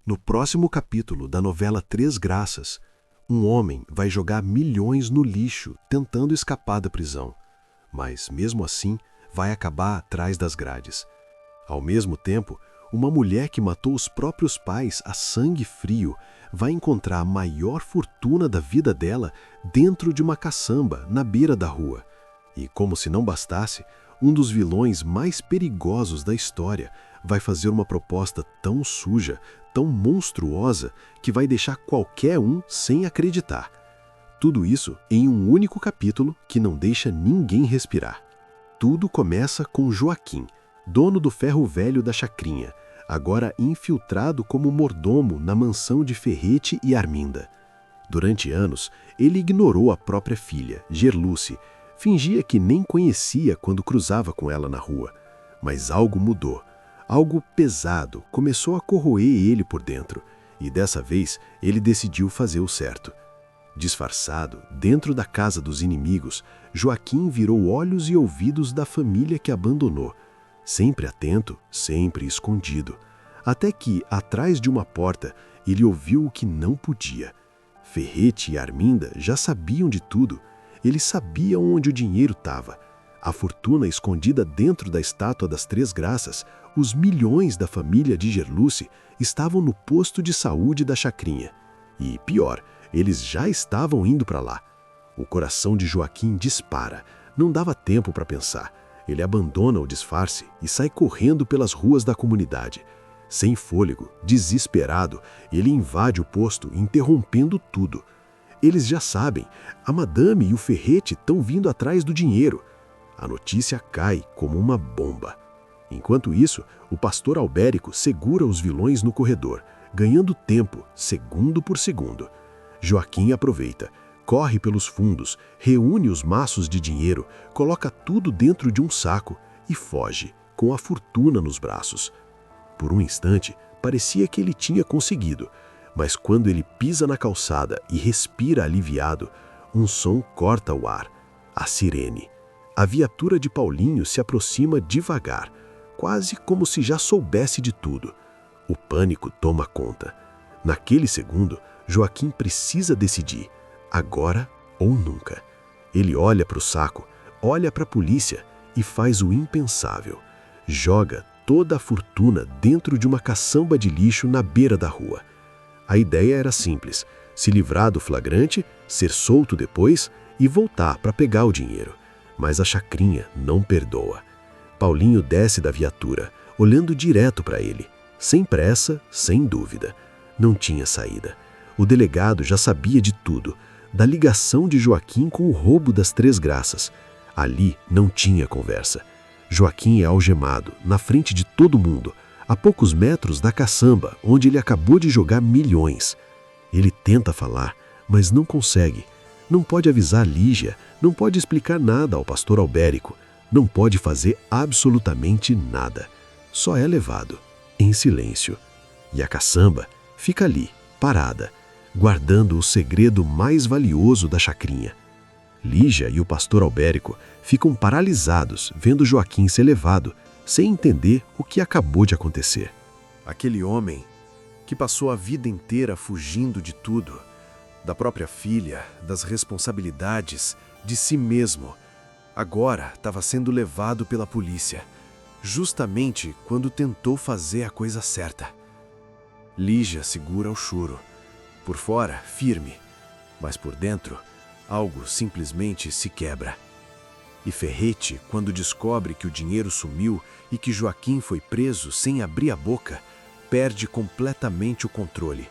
No próximo capítulo da novela Três Graças, um homem vai jogar milhões no lixo tentando escapar da prisão, mas mesmo assim vai acabar atrás das grades. Ao mesmo tempo, uma mulher que matou os próprios pais a sangue frio vai encontrar a maior fortuna da vida dela dentro de uma caçamba na beira da rua. E como se não bastasse, um dos vilões mais perigosos da história vai fazer uma proposta tão suja, tão monstruosa, que vai deixar qualquer um sem acreditar. Tudo isso em um único capítulo que não deixa ninguém respirar. Tudo começa com Joaquim, dono do ferro velho da chacrinha, agora infiltrado como mordomo na mansão de Ferrete e Arminda. Durante anos, ele ignorou a própria filha, Gerluce, fingia que nem conhecia quando cruzava com ela na rua. Mas algo mudou. Algo pesado começou a corroer ele por dentro, e dessa vez ele decidiu fazer o certo. Disfarçado, dentro da casa dos inimigos, Joaquim virou olhos e ouvidos da família que abandonou, sempre atento, sempre escondido, até que, atrás de uma porta, ele ouviu o que não podia. Ferrete e Arminda já sabiam de tudo. Eles sabiam onde o dinheiro estava. A fortuna escondida dentro da estátua das Três Graças, os milhões da família de Gerluce estavam no posto de saúde da chacrinha. E, pior, eles já estavam indo para lá. O coração de Joaquim dispara. Não dava tempo para pensar. Ele abandona o disfarce e sai correndo pelas ruas da comunidade. Sem fôlego, desesperado, ele invade o posto, interrompendo tudo. Eles já sabem, a madame e o Ferrete estão vindo atrás do dinheiro. A notícia cai como uma bomba. Enquanto isso, o pastor Albérico segura os vilões no corredor, ganhando tempo, segundo por segundo. Joaquim aproveita, corre pelos fundos, reúne os maços de dinheiro, coloca tudo dentro de um saco e foge, com a fortuna nos braços. Por um instante, parecia que ele tinha conseguido, mas quando ele pisa na calçada e respira aliviado, um som corta o ar. A sirene. A viatura de Paulinho se aproxima devagar, quase como se já soubesse de tudo. O pânico toma conta. Naquele segundo, Joaquim precisa decidir, agora ou nunca. Ele olha para o saco, olha para a polícia e faz o impensável. Joga toda a fortuna dentro de uma caçamba de lixo na beira da rua. A ideia era simples: se livrar do flagrante, ser solto depois e voltar para pegar o dinheiro. Mas a chacrinha não perdoa. Paulinho desce da viatura, olhando direto para ele. Sem pressa, sem dúvida. Não tinha saída. O delegado já sabia de tudo, da ligação de Joaquim com o roubo das Três Graças. Ali não tinha conversa. Joaquim é algemado, na frente de todo mundo, a poucos metros da caçamba, onde ele acabou de jogar milhões. Ele tenta falar, mas não consegue. Não pode avisar Lígia, não pode explicar nada ao pastor Albérico, não pode fazer absolutamente nada. Só é levado, em silêncio. E a caçamba fica ali, parada, guardando o segredo mais valioso da chacrinha. Lígia e o pastor Albérico ficam paralisados vendo Joaquim ser levado, sem entender o que acabou de acontecer. Aquele homem que passou a vida inteira fugindo de tudo, da própria filha, das responsabilidades, de si mesmo, agora estava sendo levado pela polícia, justamente quando tentou fazer a coisa certa. Lígia segura o choro. Por fora, firme, mas por dentro, algo simplesmente se quebra. E Ferrete, quando descobre que o dinheiro sumiu e que Joaquim foi preso sem abrir a boca, perde completamente o controle.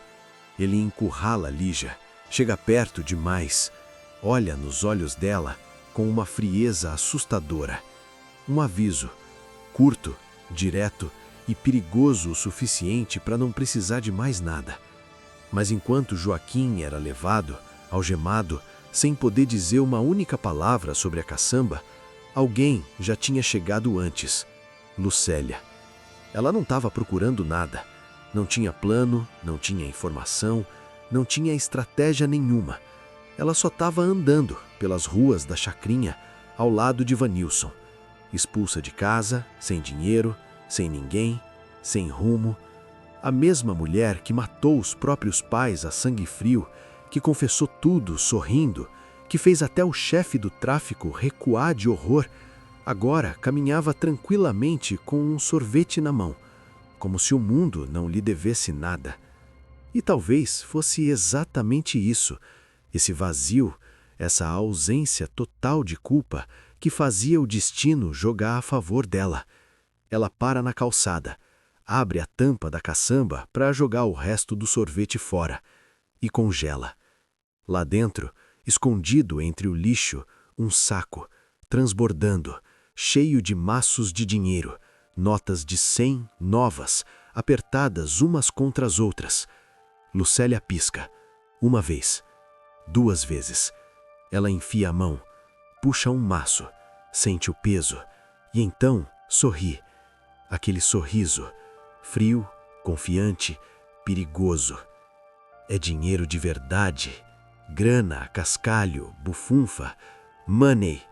Ele encurrala Lígia, chega perto demais, olha nos olhos dela com uma frieza assustadora. Um aviso, curto, direto e perigoso o suficiente para não precisar de mais nada. Mas enquanto Joaquim era levado, algemado, sem poder dizer uma única palavra sobre a caçamba, alguém já tinha chegado antes: Lucélia. Ela não estava procurando nada. Não tinha plano, não tinha informação, não tinha estratégia nenhuma. Ela só estava andando pelas ruas da chacrinha ao lado de Vanilson, expulsa de casa, sem dinheiro, sem ninguém, sem rumo. A mesma mulher que matou os próprios pais a sangue frio, que confessou tudo sorrindo, que fez até o chefe do tráfico recuar de horror, agora caminhava tranquilamente com um sorvete na mão, como se o mundo não lhe devesse nada. E talvez fosse exatamente isso, esse vazio, essa ausência total de culpa, que fazia o destino jogar a favor dela. Ela para na calçada, abre a tampa da caçamba para jogar o resto do sorvete fora e congela. Lá dentro, escondido entre o lixo, um saco, transbordando, cheio de maços de dinheiro, notas de 100 novas, apertadas umas contra as outras. Lucélia pisca, uma vez, 2 vezes. Ela enfia a mão, puxa um maço, sente o peso e então sorri. Aquele sorriso, frio, confiante, perigoso. É dinheiro de verdade, grana, cascalho, bufunfa, money.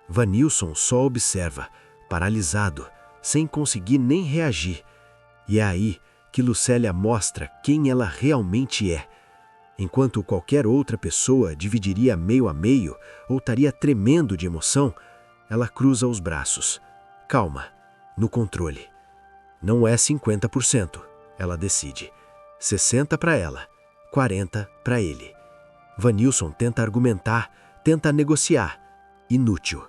Vanilson só observa, paralisado, sem conseguir nem reagir. E é aí que Lucélia mostra quem ela realmente é. Enquanto qualquer outra pessoa dividiria meio a meio ou estaria tremendo de emoção, ela cruza os braços. Calma, no controle. Não é 50%, ela decide. 60% para ela, 40% para ele. Vanilson tenta argumentar, tenta negociar. Inútil.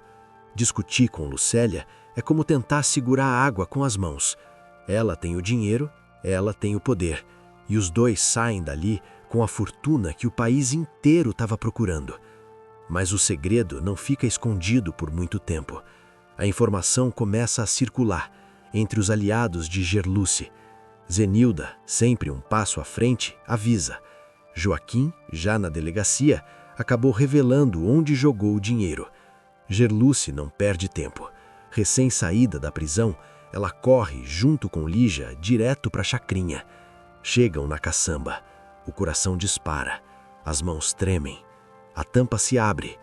Discutir com Lucélia é como tentar segurar a água com as mãos. Ela tem o dinheiro, ela tem o poder. E os dois saem dali com a fortuna que o país inteiro estava procurando. Mas o segredo não fica escondido por muito tempo. A informação começa a circular entre os aliados de Gerluce. Zenilda, sempre um passo à frente, avisa. Joaquim, já na delegacia, acabou revelando onde jogou o dinheiro. Gerluce não perde tempo. Recém-saída da prisão, ela corre, junto com Lígia, direto para a chacrinha. Chegam na caçamba. O coração dispara. As mãos tremem. A tampa se abre.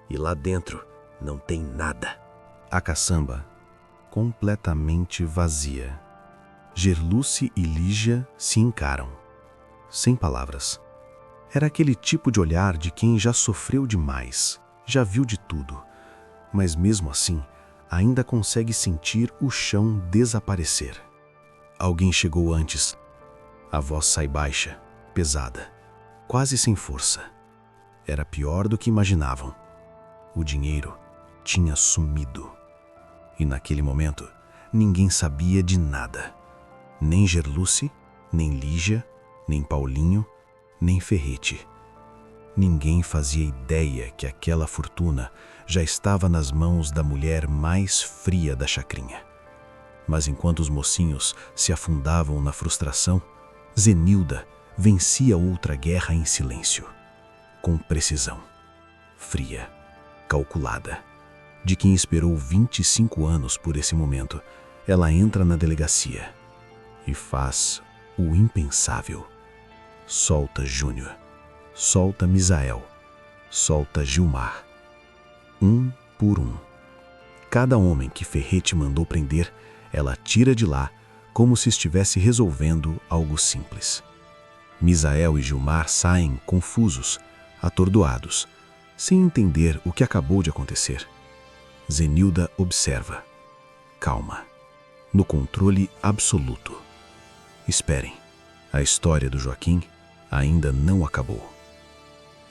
E lá dentro não tem nada. A caçamba, completamente vazia. Gerluce e Lígia se encaram. Sem palavras. Era aquele tipo de olhar de quem já sofreu demais, já viu de tudo, mas mesmo assim ainda consegue sentir o chão desaparecer. Alguém chegou antes. A voz sai baixa, pesada, quase sem força. Era pior do que imaginavam. O dinheiro tinha sumido. E naquele momento, ninguém sabia de nada. Nem Gerluce, nem Lígia, nem Paulinho, nem Ferrete. Ninguém fazia ideia que aquela fortuna já estava nas mãos da mulher mais fria da chacrinha. Mas enquanto os mocinhos se afundavam na frustração, Zenilda vencia outra guerra em silêncio, com precisão, fria, calculada. De quem esperou 25 anos por esse momento, ela entra na delegacia e faz o impensável. Solta Júnior, solta Misael, solta Gilmar. Um por um. Cada homem que Ferrete mandou prender, ela tira de lá como se estivesse resolvendo algo simples. Misael e Gilmar saem confusos, atordoados, sem entender o que acabou de acontecer. Zenilda observa. Calma. No controle absoluto. Esperem. A história do Joaquim ainda não acabou.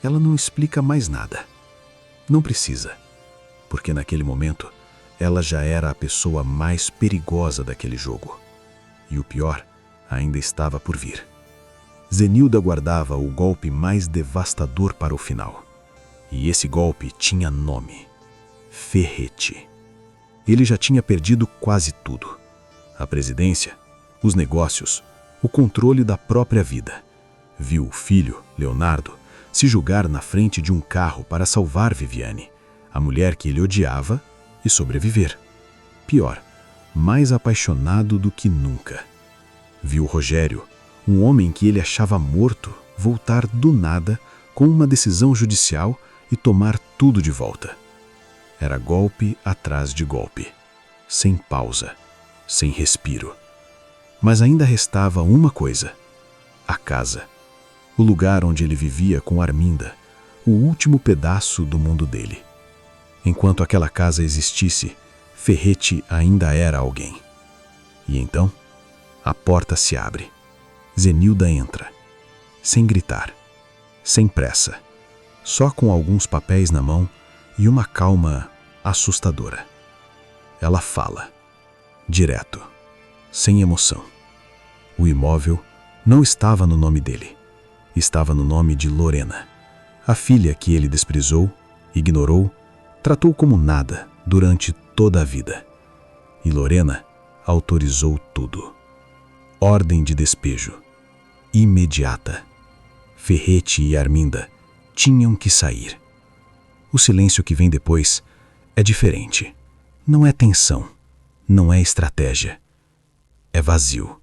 Ela não explica mais nada. Não precisa, porque naquele momento ela já era a pessoa mais perigosa daquele jogo. E o pior ainda estava por vir. Zenilda guardava o golpe mais devastador para o final. E esse golpe tinha nome: Ferrete. Ele já tinha perdido quase tudo: a presidência, os negócios, o controle da própria vida. Viu o filho, Leonardo, se julgar na frente de um carro para salvar Viviane, a mulher que ele odiava, e sobreviver. Pior, mais apaixonado do que nunca. Viu Rogério, um homem que ele achava morto, voltar do nada com uma decisão judicial e tomar tudo de volta. Era golpe atrás de golpe, sem pausa, sem respiro. Mas ainda restava uma coisa: a casa. O lugar onde ele vivia com Arminda, o último pedaço do mundo dele. Enquanto aquela casa existisse, Ferrete ainda era alguém. E então, a porta se abre. Zenilda entra, sem gritar, sem pressa, só com alguns papéis na mão e uma calma assustadora. Ela fala, direto, sem emoção. O imóvel não estava no nome dele. Estava no nome de Lorena, a filha que ele desprezou, ignorou, tratou como nada durante toda a vida. E Lorena autorizou tudo. Ordem de despejo. Imediata. Ferrete e Arminda tinham que sair. O silêncio que vem depois é diferente. Não é tensão, não é estratégia. É vazio.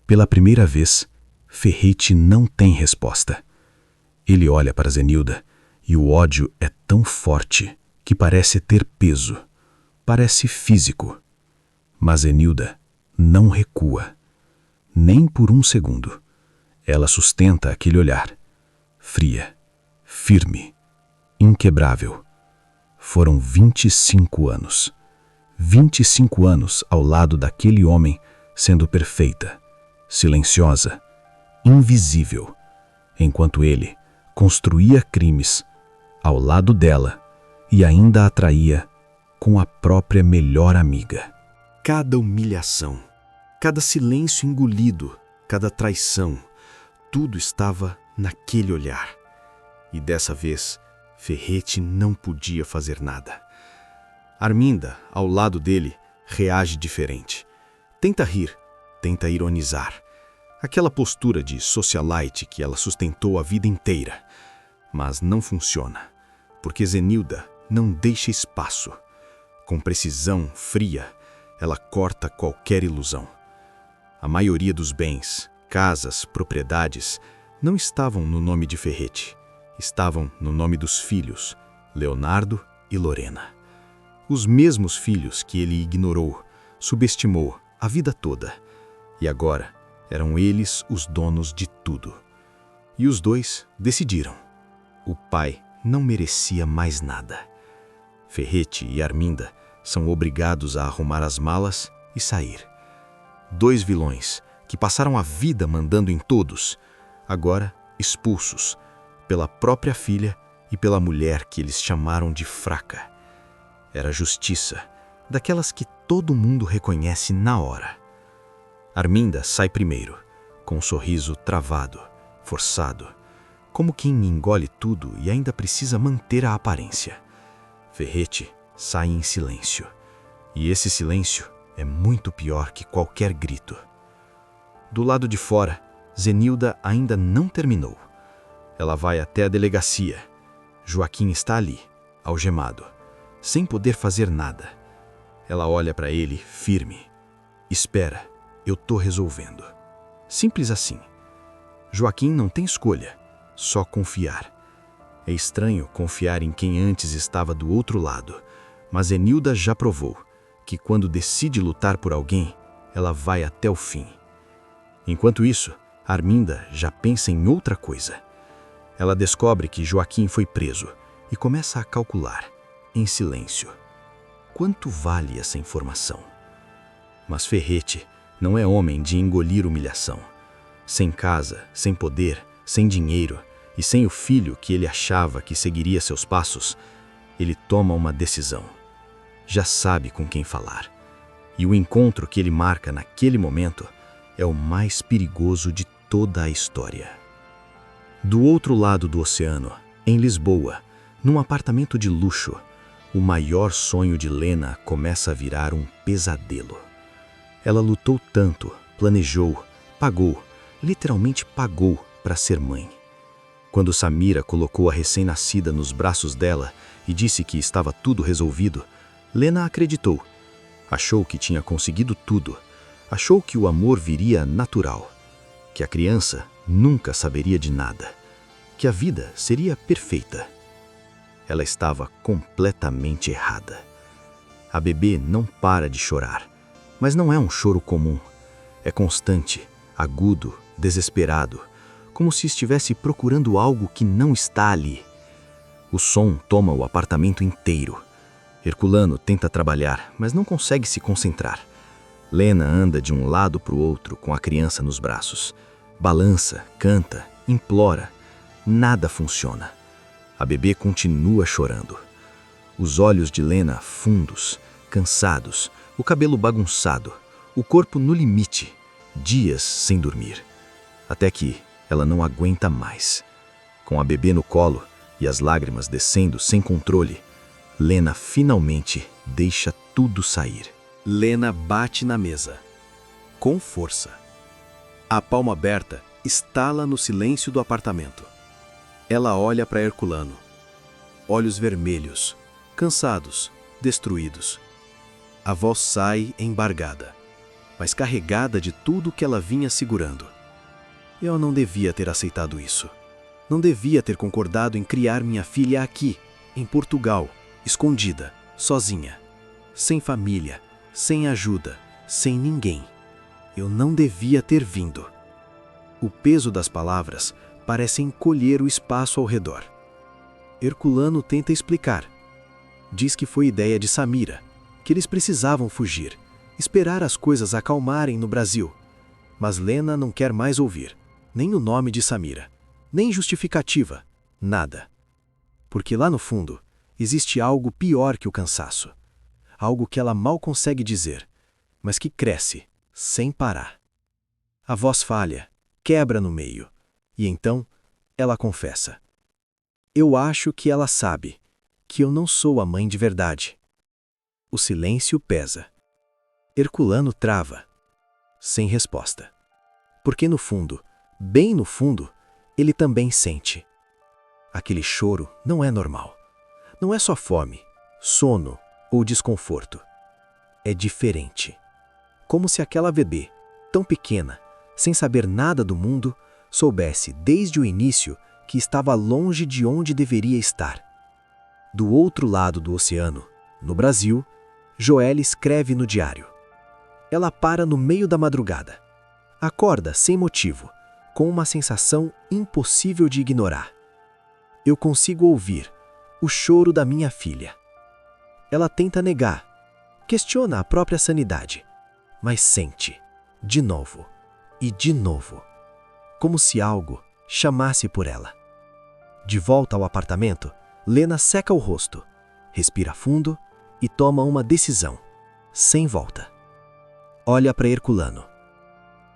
Pela primeira vez, Ferrete não tem resposta. Ele olha para Zenilda e o ódio é tão forte que parece ter peso, parece físico. Mas Zenilda não recua, nem por um segundo. Ela sustenta aquele olhar, fria, firme, inquebrável. Foram 25 anos. 25 anos ao lado daquele homem, sendo perfeita, silenciosa, invisível, enquanto ele construía crimes ao lado dela e ainda a traía com a própria melhor amiga. Cada humilhação, cada silêncio engolido, cada traição, tudo estava naquele olhar. E dessa vez, Ferrete não podia fazer nada. Arminda, ao lado dele, reage diferente. Tenta rir, tenta ironizar. Aquela postura de socialite que ela sustentou a vida inteira. Mas não funciona, porque Zenilda não deixa espaço. Com precisão fria, ela corta qualquer ilusão. A maioria dos bens, casas, propriedades, não estavam no nome de Ferrete. Estavam no nome dos filhos, Leonardo e Lorena. Os mesmos filhos que ele ignorou, subestimou a vida toda. E agora eram eles os donos de tudo. E os dois decidiram. O pai não merecia mais nada. Ferrete e Arminda são obrigados a arrumar as malas e sair. Dois vilões que passaram a vida mandando em todos, agora expulsos pela própria filha e pela mulher que eles chamaram de fraca. Era justiça, daquelas que todo mundo reconhece na hora. Arminda sai primeiro, com um sorriso travado, forçado, como quem engole tudo e ainda precisa manter a aparência. Ferrete sai em silêncio, e esse silêncio é muito pior que qualquer grito. Do lado de fora, Zenilda ainda não terminou. Ela vai até a delegacia. Joaquim está ali, algemado, sem poder fazer nada. Ela olha para ele firme. Espera, eu tô resolvendo. Simples assim. Joaquim não tem escolha, só confiar. É estranho confiar em quem antes estava do outro lado, mas Zenilda já provou que quando decide lutar por alguém, ela vai até o fim. Enquanto isso, Arminda já pensa em outra coisa. Ela descobre que Joaquim foi preso e começa a calcular, em silêncio, quanto vale essa informação. Mas Ferrete não é homem de engolir humilhação. Sem casa, sem poder, sem dinheiro e sem o filho que ele achava que seguiria seus passos, ele toma uma decisão. Já sabe com quem falar. E o encontro que ele marca naquele momento é o mais perigoso de toda a história. Do outro lado do oceano, em Lisboa, num apartamento de luxo, o maior sonho de Lena começa a virar um pesadelo. Ela lutou tanto, planejou, pagou, literalmente pagou para ser mãe. Quando Samira colocou a recém-nascida nos braços dela e disse que estava tudo resolvido, Lena acreditou. Achou que tinha conseguido tudo. Achou que o amor viria natural. Que a criança nunca saberia de nada. Que a vida seria perfeita. Ela estava completamente errada. A bebê não para de chorar, mas não é um choro comum. É constante, agudo, desesperado, como se estivesse procurando algo que não está ali. O som toma o apartamento inteiro. Herculano tenta trabalhar, mas não consegue se concentrar. Lena anda de um lado para o outro com a criança nos braços. Balança, canta, implora. Nada funciona. A bebê continua chorando. Os olhos de Lena fundos, cansados, o cabelo bagunçado, o corpo no limite, dias sem dormir. Até que ela não aguenta mais. Com a bebê no colo e as lágrimas descendo sem controle, Lena finalmente deixa tudo sair. Lena bate na mesa, com força. A palma aberta estala no silêncio do apartamento. Ela olha para Herculano. Olhos vermelhos, cansados, destruídos. A voz sai embargada, mas carregada de tudo que ela vinha segurando. Eu não devia ter aceitado isso. Não devia ter concordado em criar minha filha aqui, em Portugal, escondida, sozinha, sem família, sem ajuda, sem ninguém. Eu não devia ter vindo. O peso das palavras parece encolher o espaço ao redor. Herculano tenta explicar. Diz que foi ideia de Samira, que eles precisavam fugir, esperar as coisas acalmarem no Brasil. Mas Lena não quer mais ouvir, nem o nome de Samira, nem justificativa, nada. Porque lá no fundo, existe algo pior que o cansaço. Algo que ela mal consegue dizer, mas que cresce, sem parar. A voz falha, quebra no meio, e então ela confessa. Eu acho que ela sabe que eu não sou a mãe de verdade. O silêncio pesa. Herculano trava, sem resposta. Porque no fundo, bem no fundo, ele também sente. Aquele choro não é normal. Não é só fome, sono ou desconforto. É diferente. Como se aquela bebê, tão pequena, sem saber nada do mundo, soubesse desde o início que estava longe de onde deveria estar. Do outro lado do oceano, no Brasil, Joelle escreve no diário. Ela para no meio da madrugada. Acorda sem motivo, com uma sensação impossível de ignorar. Eu consigo ouvir o choro da minha filha. Ela tenta negar, questiona a própria sanidade, mas sente, de novo e de novo, como se algo chamasse por ela. De volta ao apartamento, Lena seca o rosto, respira fundo e toma uma decisão, sem volta. Olha para Herculano.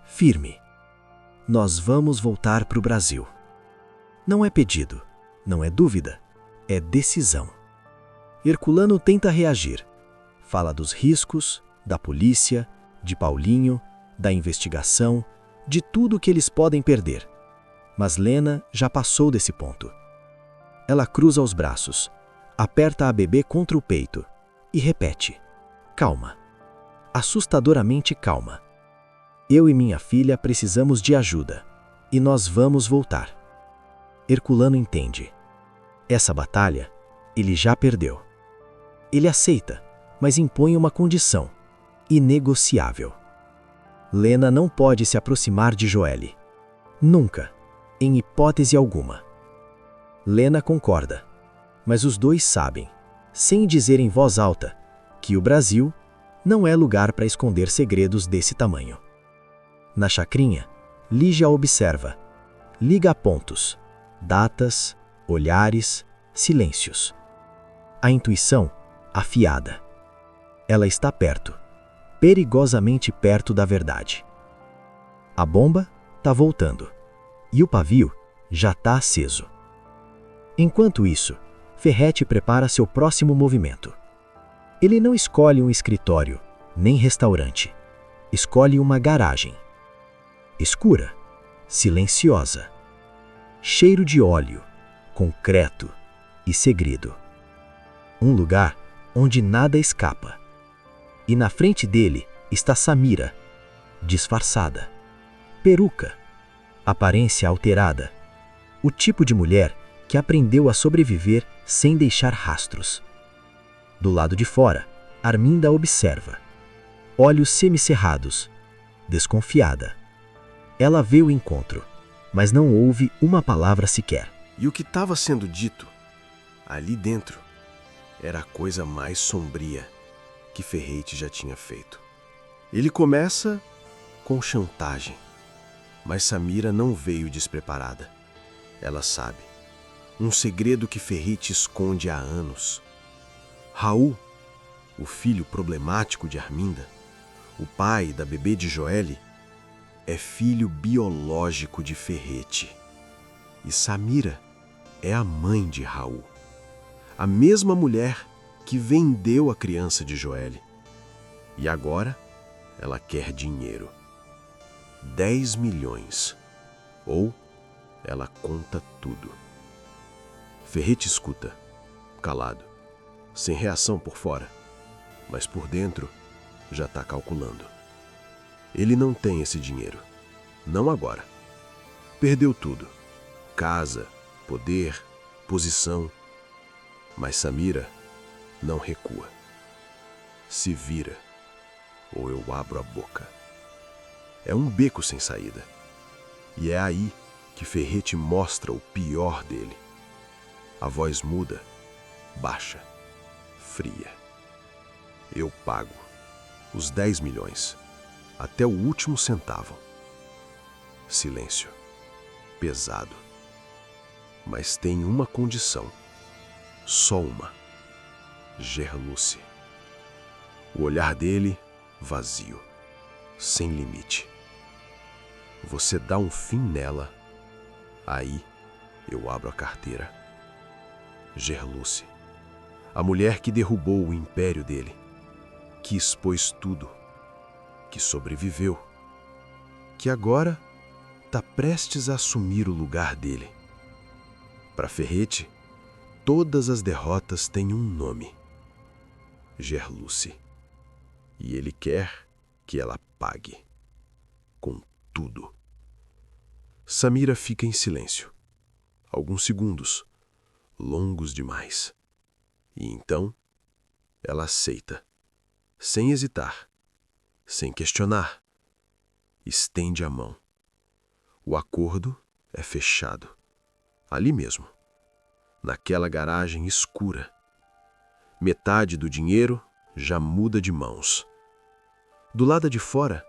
Firme. Nós vamos voltar para o Brasil. Não é pedido, não é dúvida, é decisão. Herculano tenta reagir. Fala dos riscos, da polícia, de Paulinho, da investigação, de tudo que eles podem perder. Mas Lena já passou desse ponto. Ela cruza os braços, aperta a bebê contra o peito e repete: calma. Assustadoramente calma. Eu e minha filha precisamos de ajuda, e nós vamos voltar. Herculano entende. Essa batalha, ele já perdeu. Ele aceita, mas impõe uma condição, inegociável. Lena não pode se aproximar de Joelle. Nunca, em hipótese alguma. Lena concorda, mas os dois sabem, sem dizer em voz alta, que o Brasil não é lugar para esconder segredos desse tamanho. Na chacrinha, Lígia observa, liga pontos, datas, olhares, silêncios. A intuição, afiada. Ela está perto, perigosamente perto da verdade. A bomba está voltando, e o pavio já está aceso. Enquanto isso, Ferretti prepara seu próximo movimento. Ele não escolhe um escritório, nem restaurante. Escolhe uma garagem. Escura, silenciosa. Cheiro de óleo, concreto e segredo. Um lugar onde nada escapa. E na frente dele está Samira, disfarçada. Peruca, aparência alterada. O tipo de mulher que aprendeu a sobreviver sem deixar rastros. Do lado de fora, Arminda observa. Olhos semicerrados, desconfiada. Ela vê o encontro, mas não ouve uma palavra sequer. E o que estava sendo dito ali dentro era a coisa mais sombria que Ferrete já tinha feito. Ele começa com chantagem, mas Samira não veio despreparada. Ela sabe um segredo que Ferrete esconde há anos. Raul, o filho problemático de Arminda, o pai da bebê de Joelle, é filho biológico de Ferrete. E Samira é a mãe de Raul, a mesma mulher que vendeu a criança de Joelle. E agora ela quer dinheiro. 10 milhões. Ou ela conta tudo. Ferrete escuta, calado, sem reação por fora, mas por dentro já está calculando. Ele não tem esse dinheiro. Não agora. Perdeu tudo. Casa, poder, posição. Mas Samira não recua. Se vira, ou eu abro a boca. É um beco sem saída. E é aí que Ferrete mostra o pior dele. A voz muda, baixa, fria. Eu pago os 10 milhões, até o último centavo. Silêncio, pesado. Mas tem uma condição, só uma. Gerluce. O olhar dele, vazio, sem limite. Você dá um fim nela, aí eu abro a carteira. Gerluce, a mulher que derrubou o império dele, que expôs tudo, que sobreviveu, que agora está prestes a assumir o lugar dele. Para Ferrete, todas as derrotas têm um nome: Gerluce. E ele quer que ela pague. Com tudo. Samira fica em silêncio. Alguns segundos. Longos demais. E então, ela aceita. Sem hesitar. Sem questionar. Estende a mão. O acordo é fechado. Ali mesmo. Naquela garagem escura. Metade do dinheiro já muda de mãos. Do lado de fora,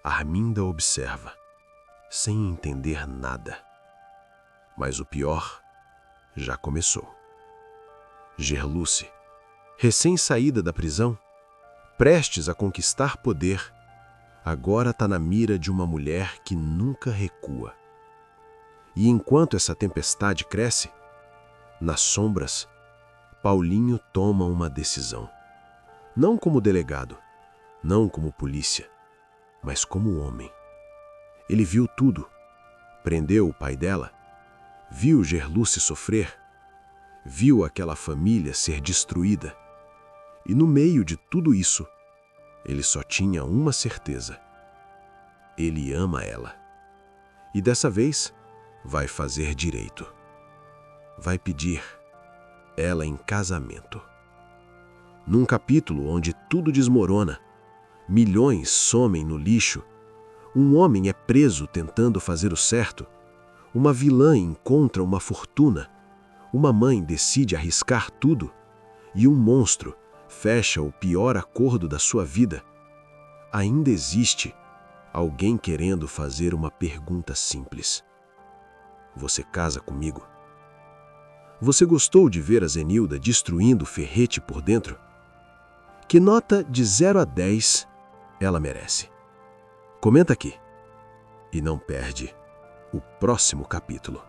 Arminda observa, sem entender nada. Mas o pior já começou. Gerluce, recém-saída da prisão, prestes a conquistar poder, agora está na mira de uma mulher que nunca recua. E enquanto essa tempestade cresce, nas sombras, Paulinho toma uma decisão. Não como delegado, não como polícia, mas como homem. Ele viu tudo. Prendeu o pai dela, viu Gerluce sofrer, viu aquela família ser destruída. E no meio de tudo isso, ele só tinha uma certeza. Ele ama ela. E dessa vez, vai fazer direito. Vai pedir ela em casamento. Num capítulo onde tudo desmorona, milhões somem no lixo, um homem é preso tentando fazer o certo, uma vilã encontra uma fortuna, uma mãe decide arriscar tudo e um monstro fecha o pior acordo da sua vida. Ainda existe alguém querendo fazer uma pergunta simples. Você casa comigo? Você gostou de ver a Zenilda destruindo Ferrete por dentro? Que nota de 0 a 10 ela merece? Comenta aqui. E não perde o próximo capítulo.